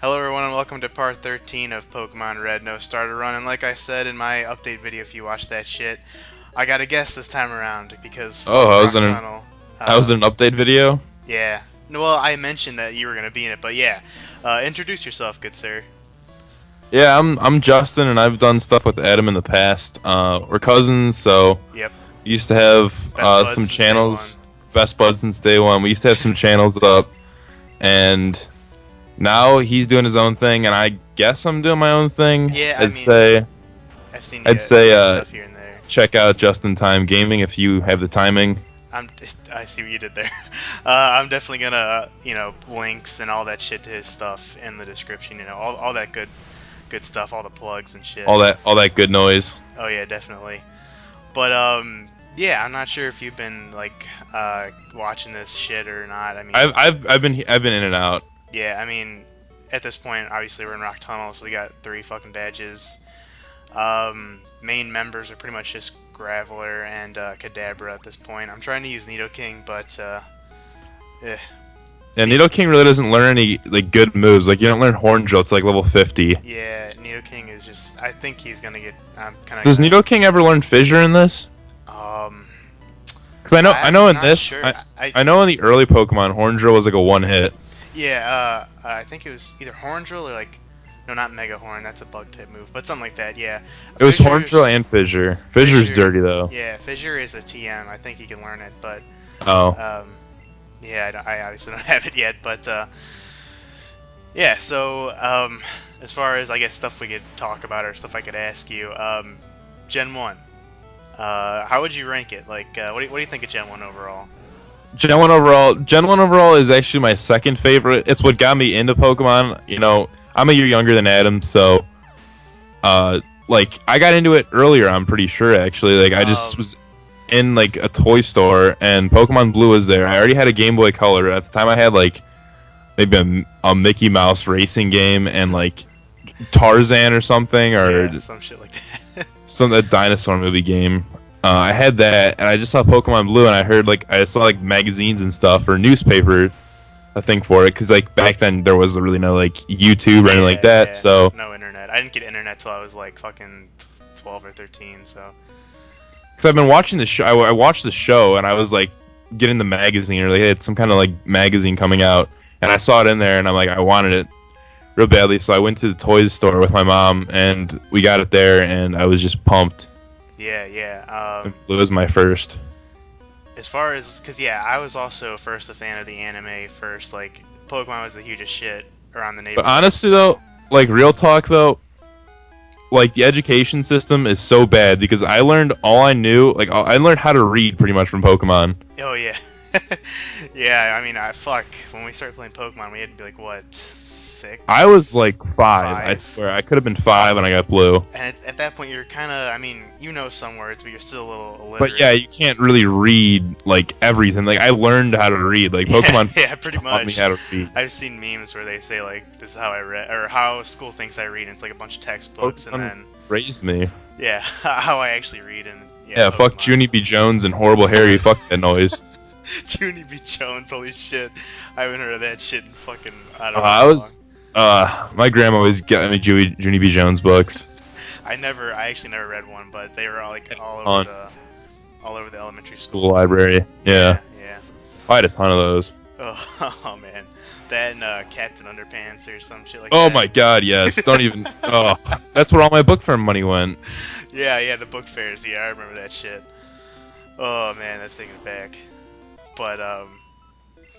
Hello everyone and welcome to part 13 of Pokemon Red No Starter Run, and like I said in my update video, if you watched that shit, I got a guess this time around because Oh, fuck Rock Tunnel. I was in an update video. Yeah. No, well, I mentioned that you were gonna be in it, but yeah. Introduce yourself, good sir. Yeah, I'm Justin, and I've done stuff with Adam in the past. We're cousins, so Yep. we used to have Best buds some since day one. channels, best buds since day one. We used to have some channels up, and now he's doing his own thing, and I guess I'm doing my own thing. Yeah, I I'd mean, say I've seen I'd you say do stuff here and there. check out Justin Time Gaming if you have the timing. I'm. I see what you did there. I'm definitely gonna, links and all that shit to his stuff in the description. All that good stuff, all the plugs and shit. All that good noise. Oh yeah, definitely. But yeah, I'm not sure if you've been like watching this shit or not. I mean, I've been in and out. yeah, I mean, at this point, obviously we're in Rock Tunnel, so we got 3 fucking badges. Main members are pretty much just Graveler and Kadabra at this point. I'm trying to use Nidoking, but eh. Yeah, Nidoking really doesn't learn any like good moves. Like you don't learn Horn Drill to like level 50. Yeah, Nidoking is just. I think he's gonna get. I'm kind of Does gonna. Nidoking ever learn Fissure in this? Um, Because I know I'm in not this, sure. I know in the early Pokemon, Horn Drill was like a one hit. Yeah, I think it was either Horn Drill or like, no, not Mega Horn. That's a bug type move, but something like that. Yeah, It was Horn Drill Fissure's and Fissure. Fissure's Fissure. dirty though. Yeah, Fissure is a TM. I think he can learn it, but Oh, yeah, I obviously don't have it yet. But yeah, so as far as I guess stuff we could talk about or stuff I could ask you, Gen One. How would you rank it? Like, what do you think of Gen One overall? Gen 1 overall. Gen 1 overall is actually my second favorite. It's what got me into Pokemon. You know, I'm a year younger than Adam, so like I got into it earlier. I'm pretty sure actually. Like I just Um, was in like a toy store and Pokemon Blue was there. I already had a Game Boy Color at the time. I had like maybe a Mickey Mouse racing game and like Tarzan or something yeah, or some shit like that. some a dinosaur movie game. I had that and I just saw Pokemon Blue and I heard like I saw like magazines and stuff or newspaper a thing for it because like back then there was really no like YouTube or anything like Yeah, that. yeah, So no internet. I didn't get internet till I was like fucking 12 or 13. So because I've been watching the show, I watched the show and I was like getting the magazine or they had some kind of like magazine coming out and I saw it in there and I'm like I wanted it real badly, so I went to the toys store with my mom and we got it there and I was just pumped. yeah, yeah. It was my first. As far as, cause yeah, I was also first a fan of the anime first. Like Pokemon was the hugest shit around the But neighborhood. honestly So though, like real talk though, like the education system is so bad because I learned all I knew, like I learned how to read pretty much from Pokemon. oh yeah, yeah. I mean, I fuck when we started playing Pokemon, we had to be like what I was like 6, five. I 5. swear I could have been 5 when I got blue. And at that point, you're kind of, I mean, you know some words, but you're still a little But yeah, illiterate. you can't really read like everything. Like I learned how to read. Like Yeah, Pokemon yeah, pretty taught me much. how to read. I've seen memes where they say like, "This is how I read," or "How school thinks I read," and it's like a bunch of textbooks, and Pokemon then raised me. yeah, how I actually read, and yeah, Yeah, fuck Pokemon. Junie B. Jones and Horrible Harry. Fuck that noise. Junie B. Jones, holy shit! I haven't heard of that shit in fucking I don't know I how long. was. My grandma always got me Junie B. Jones books. I actually never read one, but they were all like On all over the elementary school schools. library. Yeah, Yeah, yeah. I had a ton of those. Oh, oh man, that and Captain Underpants or some shit like Oh that. my god, yes. Don't even. Oh, that's where all my book firm money went. Yeah, yeah, the book fairs. Yeah, I remember that shit. Oh man, that's taking it back. But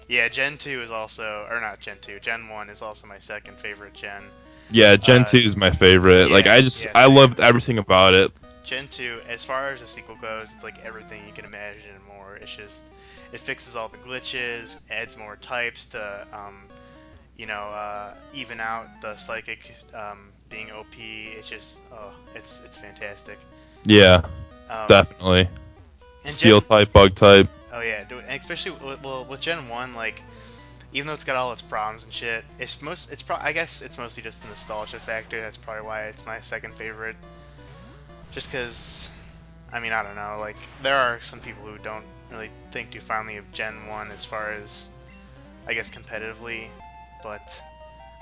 yeah, Gen 2 is also, or not Gen 2, Gen 1 is also my second favorite gen. Yeah, Gen Uh, 2 is my favorite. Like yeah, yeah, I same. loved everything about it. Gen 2, as far as the sequel goes, it's like everything you can imagine and more. It's just, it fixes all the glitches, adds more types to, even out the psychic being OP. It's just, oh, it's fantastic. Yeah, Um, definitely. and Steel Gen, type, bug type. oh yeah, and especially well with Gen 1, like even though it's got all its problems and shit, I guess it's mostly just the nostalgia factor. That's probably why it's my second favorite. Just because, I mean, I don't know. Like there are some people who don't really think too fondly of Gen 1 as far as I guess competitively, but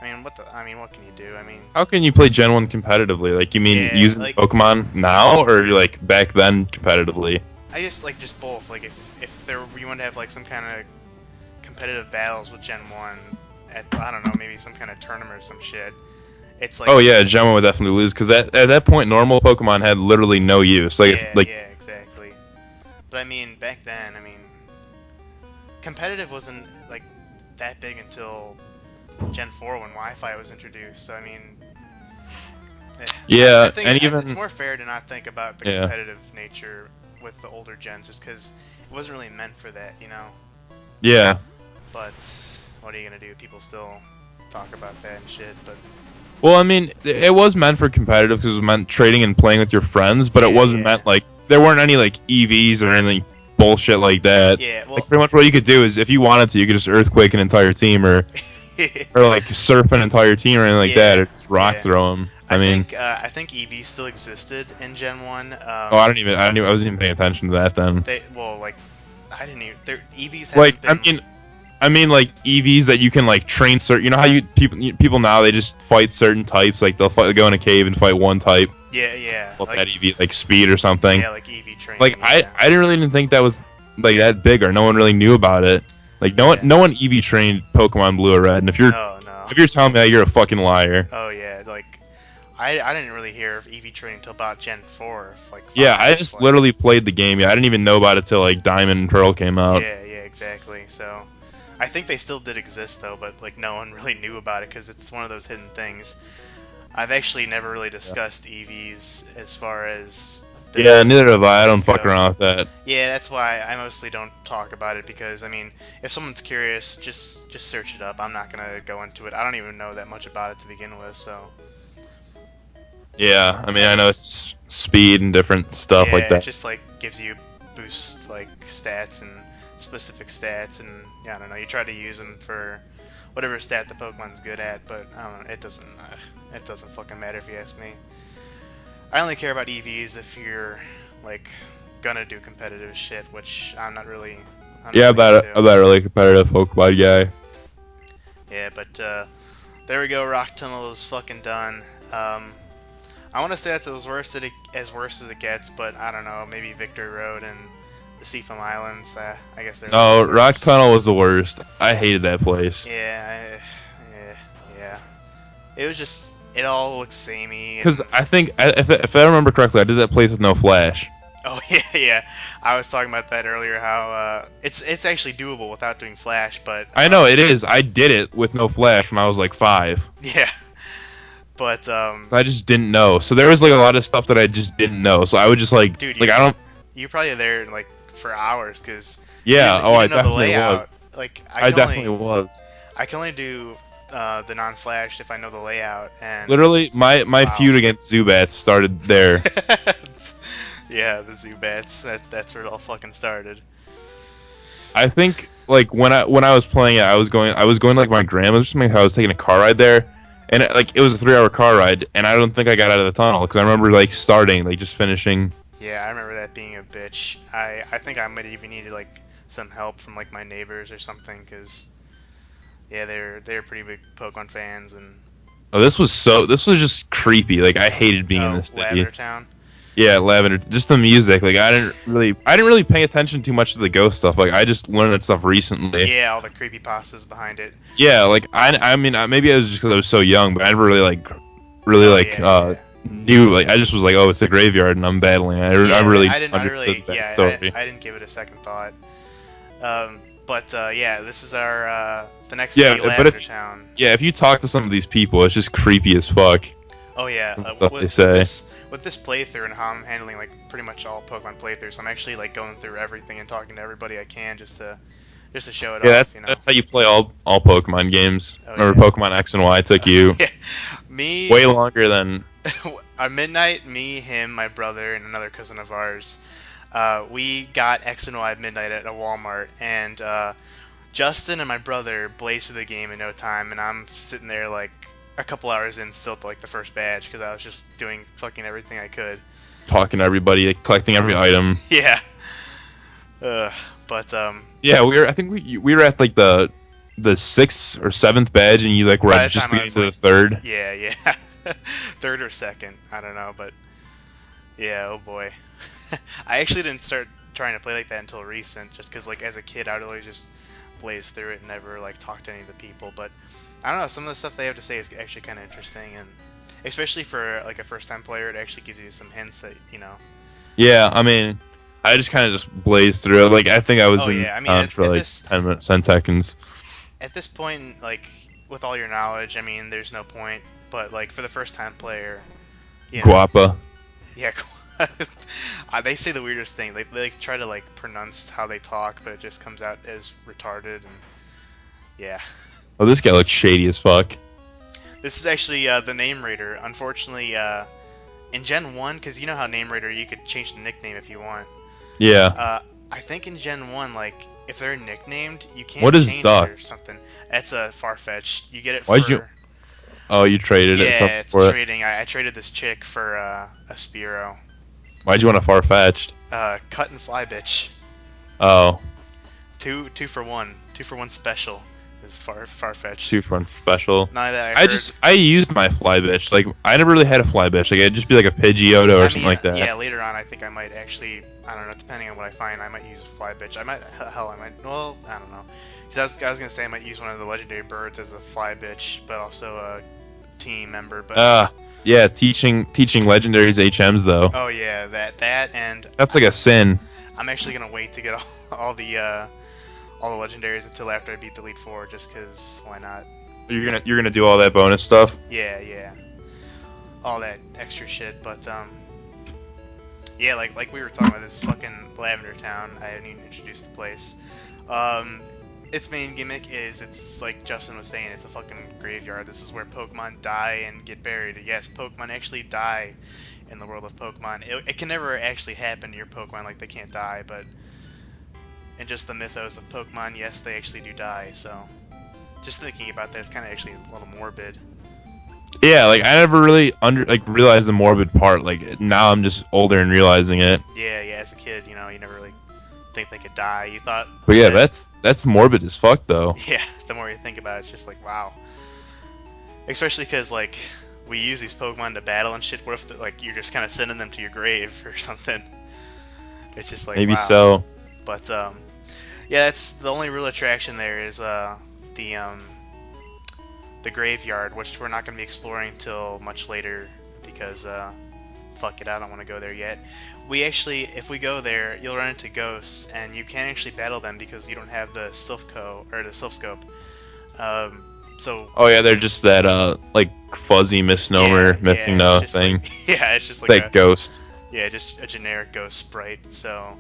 I mean, what can you do? I mean, How can you play Gen 1 competitively? Like, you mean yeah, using like Pokemon now, or like back then competitively? I just both. Like if there we want to have like some kind of competitive battles with Gen 1 at I don't know, maybe some kind of tournament or some shit. It's like Oh yeah, Gen 1 would definitely lose because at that point, normal Pokemon had literally no use. Like, yeah, like yeah, exactly. But I mean, back then, I mean, competitive wasn't like that big until Gen 4 when Wi-Fi was introduced. So I mean, I yeah, think and it's even more fair to not think about the yeah, competitive nature with the older gens, just because it wasn't really meant for that, you know. yeah. But what are you gonna do? People still talk about that and shit. But Well, I mean, it was meant for competitive because it was meant trading and playing with your friends, but it yeah, wasn't yeah, meant like there weren't any like EVs or anything bullshit like that. yeah. Like Well, pretty much what you could do is if you wanted to, you could just earthquake an entire team or like surf an entire team or anything like that, yeah, or just rock yeah. throw them. I mean, I think EV still existed in Gen 1. oh, I wasn't even paying attention to that then. They well like I didn't even their EVs Like, haven't been. I mean, like EVs that you can like train certain. You know how people now they just fight certain types. Like they'll go in a cave and fight one type. Yeah, yeah, Well, like that EV like speed or something. yeah, like EV Like training. I Yeah, I didn't really even think that was like that big or no one really knew about it. Like yeah. no one EV trained Pokemon Blue or Red. And No, no. if you're telling me that, you're a fucking liar. Oh yeah, like I didn't really hear of EV training until about Gen 4, like Yeah, I 5. just Like literally played the game. Yeah, I didn't even know about it till like Diamond and Pearl came out. yeah, yeah, exactly. So I think they still did exist though, but like no one really knew about it because it's one of those hidden things. I've actually never really Yeah, discussed EVs as far as yeah, this neither have Let's I. I don't Plays fuck go. around with that. Yeah, that's why I mostly don't talk about it because I mean, if someone's curious, just search it up. I'm not gonna go into it. I don't even know that much about it to begin with, so Yeah, I mean, I I know just it's speed and different stuff like yeah, it that. just like gives you boosts like stats and specific stats, and yeah, I don't know. You try to use them for whatever stat the Pokemon's good at, but I don't know. It doesn't fucking matter if you ask me. I only care about EVs if you're like gonna do competitive shit, which I'm not Yeah, really into. I'm not really competitive Pokemon guy. Yeah, but there we go. Rock Tunnel is fucking done. Um, I want to say that's as worse as it gets, but I don't know. Maybe Victory Road and the Seafoam Islands. I guess they're a little No, bit Rock worse. Tunnel was the worst. I hated that place. Yeah, yeah, yeah. It was just it all looks samey Because and I think, if I remember correctly, I did that place with no flash. oh yeah, yeah. I was talking about that earlier. How it's actually doable without doing flash, but I know it is. I did it with no flash when I was like 5. yeah, but So I just didn't know. So there was like a lot of stuff that I just didn't know. So I would just dude, like I don't. you probably there like for hours because Yeah. Oh, you I didn't know the definitely layout. was. Like I definitely was. I can only do the non-flash if I know the layout and Literally, my wow. feud against Zubats started there. Yeah, the Zubats. That's where it all fucking started. I think like when I was playing it, I was going to, like my grandma's or something. I was taking a car ride there, and it was a 3-hour car ride, and I don't think I got out of the tunnel because I remember like starting like just finishing. Yeah, I remember that being a bitch. I think I might even needed like some help from like my neighbors or something because yeah, they're pretty big Pokemon fans and Oh, this was just creepy. Like I hated being in oh, this city. Lavender Town. Yeah, Lavender. Just the music. Like I didn't really pay attention too much to the ghost stuff. Like I just learned that stuff recently. Yeah, all the creepy pastas behind it. Yeah, like I mean maybe I was just because I was so young, but I never really Oh like yeah, yeah. knew like I just was like, oh, it's a graveyard and I'm battling. I Yeah, really I understood really, the yeah, backstory. I didn't give it a second thought. But yeah, this is our the next city, Yeah, but Lavender Town. if you talk to some of these people, it's just creepy as fuck. Oh yeah, Some of the stuff they say. with this playthrough and how I'm handling like pretty much all Pokemon playthroughs, I'm actually like going through everything and talking to everybody I can just to show it Yeah, off, you know. that's how you play all Pokemon games. Oh Remember yeah. Pokemon X and Y took you Yeah, me way longer than. at midnight, me, him, my brother, and another cousin of ours. We got X and Y at midnight at a Walmart, and Justin and my brother blazed through the game in no time, and I'm sitting there like a couple hours in still to like the first badge because I was just doing fucking everything I could. Talking to everybody, like, collecting every item. Yeah. But Yeah, I think we were at like the 6th or 7th badge, and you like were By the just time I getting was to the like, third. yeah, yeah, third or second, I don't know, but yeah, oh boy. I actually didn't start trying to play like that until recent, just because like as a kid I'd always just blaze through it and never like talk to any of the people. But I don't know, some of the stuff they have to say is actually kind of interesting, and especially for like a first-time player, it actually gives you some hints that Yeah, I mean, I just kind of just blazed through it. Like I think I was Oh in yeah, this I mean town for like 10 minutes, 10 seconds. at this point, like with all your knowledge, I mean, there's no point. But like for the first-time player, you know, Guapa. yeah. They say the weirdest thing. They like try to like pronounce how they talk, but it just comes out as retarded. And yeah, Oh, this guy looks shady as fuck. this is actually the Name Raider. Unfortunately, in Gen 1, because you know how Name Raider you could change the nickname if you want. Yeah. I think in Gen 1, like if they're nicknamed, you can't What is change it or Dux? something. That's a Farfetch. You get it Why'd you? for Oh, you traded it yeah, it's for it. trading. I traded this chick for a Spearow. Why'd you want a far-fetched? Cut and fly, bitch. Oh, Two for one. 2 for 1 special is far-fetched. 2 for 1 special. None of that I heard. I used my fly bitch. Like I never really had a fly bitch. Like it'd just be like a Pidgeotto or I something mean, like that. yeah, later on I think I might actually, I don't know, depending on what I find, I might use a fly bitch. I might, hell, I might, well, I don't know. Because I was gonna say I might use one of the legendary birds as a fly bitch, but also a team member, but Yeah, teaching legendaries HMs though. oh yeah, that and That's like a sin. I'm actually gonna wait to get all the legendaries until after I beat the Elite Four, just cause why not? You're gonna do all that bonus stuff. Yeah, yeah, all that extra shit. But yeah, like we were talking about this fucking Lavender Town. I haven't even introduced the place. Um, its main gimmick is it's like Justin was saying, it's a fucking graveyard. This is where Pokemon die and get buried. Yes, Pokemon actually die in the world of Pokemon. It can never actually happen to your Pokemon, like they can't die, but in just the mythos of Pokemon, yes, they actually do die. So just thinking about that, it's kind of actually a little morbid. Yeah, like I never really realized the morbid part. Like now I'm just older and realizing it. Yeah, yeah. As a kid, you never really think they could die. You thought But yeah, that, that's morbid as fuck though. yeah. The more you think about it, it's just like wow. Especially because like we use these Pokemon to battle and shit. What if like you're just kind of sending them to your grave or something? It's just like Maybe wow. so. But yeah, that's the only real attraction there is the the graveyard, which we're not going to be exploring till much later because fuck it, I don't want to go there yet. We actually, if we go there, you'll run into ghosts, and you can't actually battle them because you don't have the Silphco or the Silphscope. Um, so Oh yeah, they're just that like fuzzy misnomer missing it's no just thing. like yeah, it's just like Like a ghost. yeah, just a generic ghost sprite. So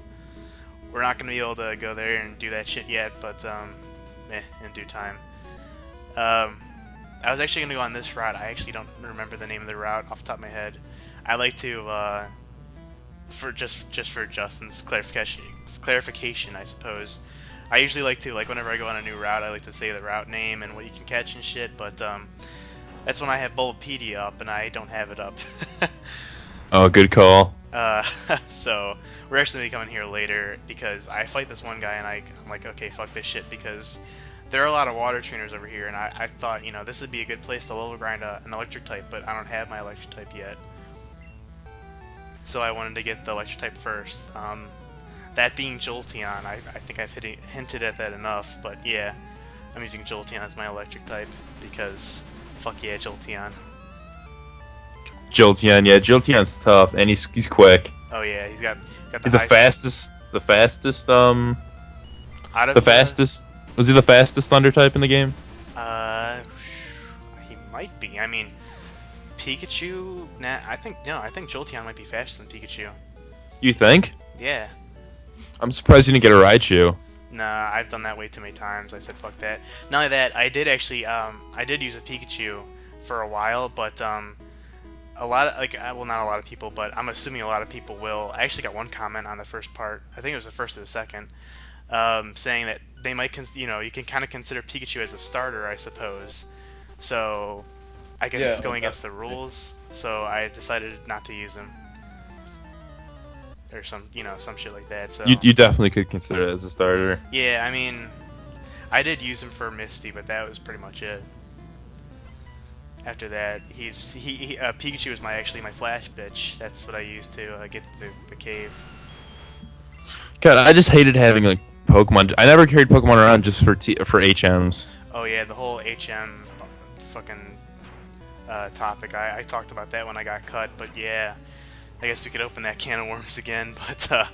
we're not gonna be able to go there and do that shit yet, but in due time. Um, I was actually gonna go on this route. I actually don't remember the name of the route off the top of my head. I like to for just for Justin's clarification, I suppose. I usually like to whenever I go on a new route, I like to say the route name and what you can catch and shit. But that's when I have Bulbapedia up and I don't have it up. Oh, good call. uh, so we're actually gonna be coming here later because I fight this one guy and I'm like, okay, fuck this shit because there are a lot of water trainers over here and I thought this would be a good place to level grind an electric type, but I don't have my electric type yet. So I wanted to get the electric type first. That being Jolteon, I think I've hinted at that enough, but yeah, I'm using Jolteon as my electric type because fuck yeah, Jolteon. Jolteon, yeah, Jolteon's tough and he's quick. Oh yeah, got the He's the high out the of the fastest. Was he the fastest Thunder type in the game? uh he might be. I mean, Pikachu. Nah, I think no. I think Jolteon might be faster than Pikachu. You think? Yeah. I'm surprised you didn't get a Raichu. Nah, I've done that way too many times. I said fuck that. Not only that, I did actually I did use a Pikachu for a while, but a lot of well, not a lot of people, but I'm assuming a lot of people will. I actually got one comment on the first part. I think it was the first or the second, saying that they might you can kind of consider Pikachu as a starter, I suppose. So I guess Yeah, it's going against the definitely. rules. So I decided not to use him or some shit like that. So You definitely could consider it as a starter. yeah, I mean, I did use him for Misty, but that was pretty much it. After that, Pikachu was actually my flash bitch. That's what I used to get to the cave. God, I just hated having like Pokemon. I never carried Pokemon around just for HMs. Oh yeah, the whole HM fucking topic. I talked about that when I got cut, but yeah, I guess we could open that can of worms again. But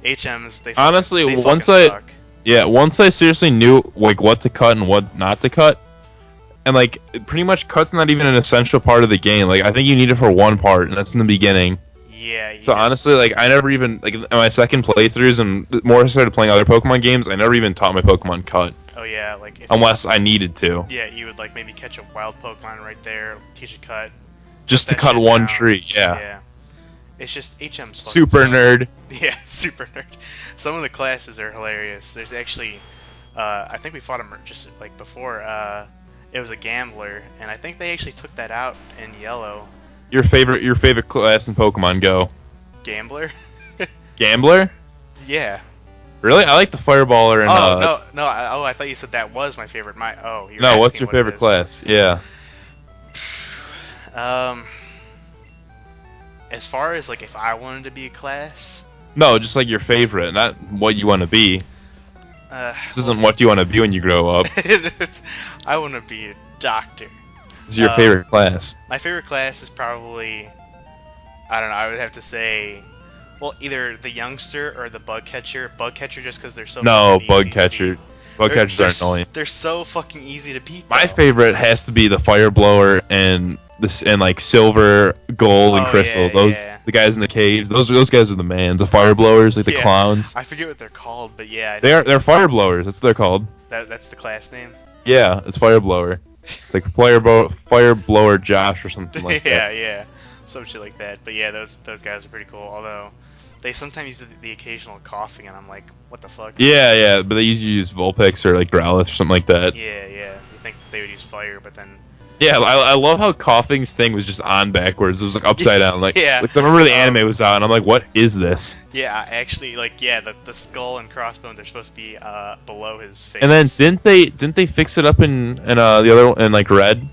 HMs, Honestly, they fucking suck. once I seriously knew like what to cut and what not to cut, and like pretty much cut's not even an essential part of the game. Like I think you need it for one part, and that's in the beginning. Yeah. So honestly, like I never even like in my second playthroughs and more started playing other Pokemon games, I never even taught my Pokemon cut. Oh yeah, like unless I needed to. Yeah, you would like maybe catch a wild Pokemon right there, teach it cut. Just to cut one tree, yeah. Yeah. It's just HM's super nerd. Yeah, super nerd. Some of the classes are hilarious. There's actually, I think we fought him just like before. It was a gambler, and I think they actually took that out in yellow. Your favorite class in Pokemon Go? Gambler. Gambler? Yeah. Really? I like the Fireballer and. Oh no! I thought you said that was my favorite. No, what's your favorite class? Yeah. As far as like if I wanted to be a class. No, just like your favorite, not what you want to be. This isn't what you want to be when you grow up. I want to be a doctor. This is your favorite class. My favorite class is probably, I don't know, I would have to say, well, either the youngster or the bug catcher. Bug catcher just because they're so bug catcher. Bug catchers are annoying. They're so fucking easy to beat. My favorite has to be the fire blower and like silver, gold, and crystal. The guys in the caves. Those guys are the man. The fire blowers, like the clowns. I forget what they're called, but yeah. They're fire blowers. That's what they're called. That's the class name. Yeah, it's fire blower. Like fire blower Josh or something like that. Yeah, some shit like that. But yeah, those guys are pretty cool. Although they sometimes use the occasional coughing, and I'm like, what the fuck? Yeah, but they usually use Vulpix or like Growlithe or something like that. Yeah. You think they would use fire, but then. Yeah, I love how coughing's thing was just on backwards. It was like upside down. Like, yeah. Like, I remember the anime was on. I'm like, what is this? Yeah, actually, like, the skull and crossbones are supposed to be below his face. And then didn't they fix it up in the other one in like red?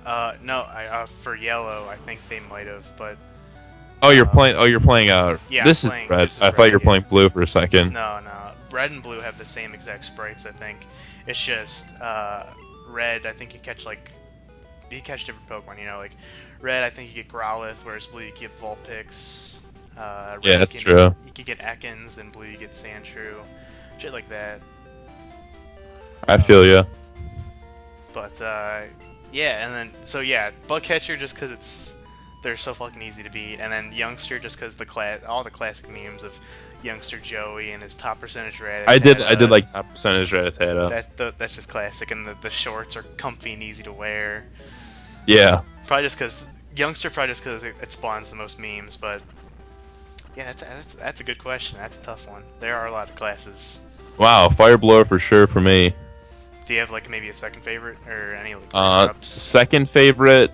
No, for yellow, I think they might have, but. Oh, you're playing out. Yeah, this is red. I thought you were playing blue for a second. No, red and blue have the same exact sprites. I think it's just red. I think you catch different Pokemon. You know, like red, I think you get Growlithe, whereas blue you get Vulpix. Yeah, that's true. You could get Ekans, and blue you get Sandshrew, shit like that. I feel ya. But yeah, and then Bug Catcher just because they're so fucking easy to beat, and then Youngster just because all the classic memes of Youngster Joey and his top percentage Rattata. I did like top percentage Rattata. That's just classic, and the shorts are comfy and easy to wear. Yeah. Probably just because it spawns the most memes, but yeah, that's a good question. That's a tough one. There are a lot of classes. Wow, Fire Blower for sure for me. Do you have like maybe a second favorite or any like second favorite?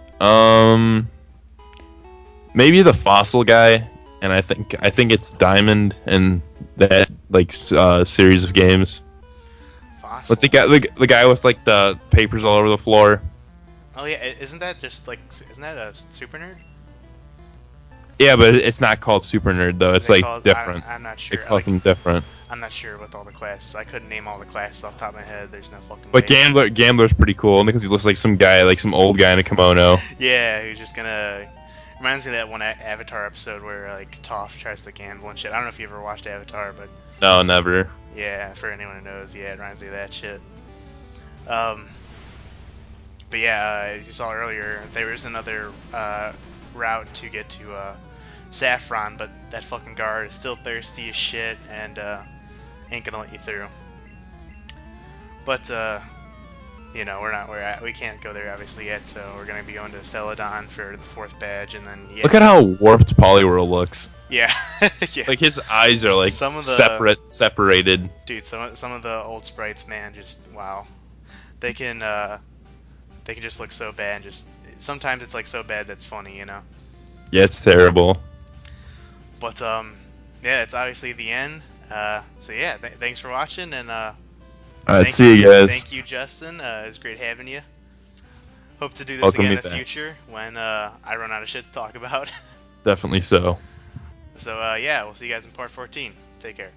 Maybe the fossil guy, and I think it's Diamond and that like series of games. Fossil. But the guy with like the papers all over the floor. Oh yeah, isn't that a super nerd? Yeah, but it's not called Super Nerd though. It's like different. I'm not sure. It calls them different. I'm not sure with all the classes. I couldn't name all the classes off the top of my head. There's no fucking. But Gambler's pretty cool because he looks like some guy, like some old guy in a kimono. Yeah, who's just gonna. Reminds me of that one Avatar episode where like Toph tries to gamble and shit. I don't know if you ever watched Avatar, but. No, never. Yeah, for anyone who knows, yeah, it reminds me of that shit. But yeah, as you saw earlier, there was another route to get to Saffron, but that fucking guard is still thirsty as shit and ain't gonna let you through. But you know, we can't go there obviously yet, so we're gonna be going to Celadon for the 4th badge, and then Look at how warped Poliwhirl looks. Yeah, yeah. Like his eyes are like separated. Dude, some of the old sprites, man, just wow. They can just look so bad. And just sometimes it's like so bad that's funny, you know. Yeah, it's terrible. But yeah, it's obviously the end. So yeah, thanks for watching, and All right, Thank see you guys. thank you, Justin. It was great having you. Hope to do this Welcome again in the me back. future when I run out of shit to talk about. Definitely so. So yeah, we'll see you guys in part 14. Take care.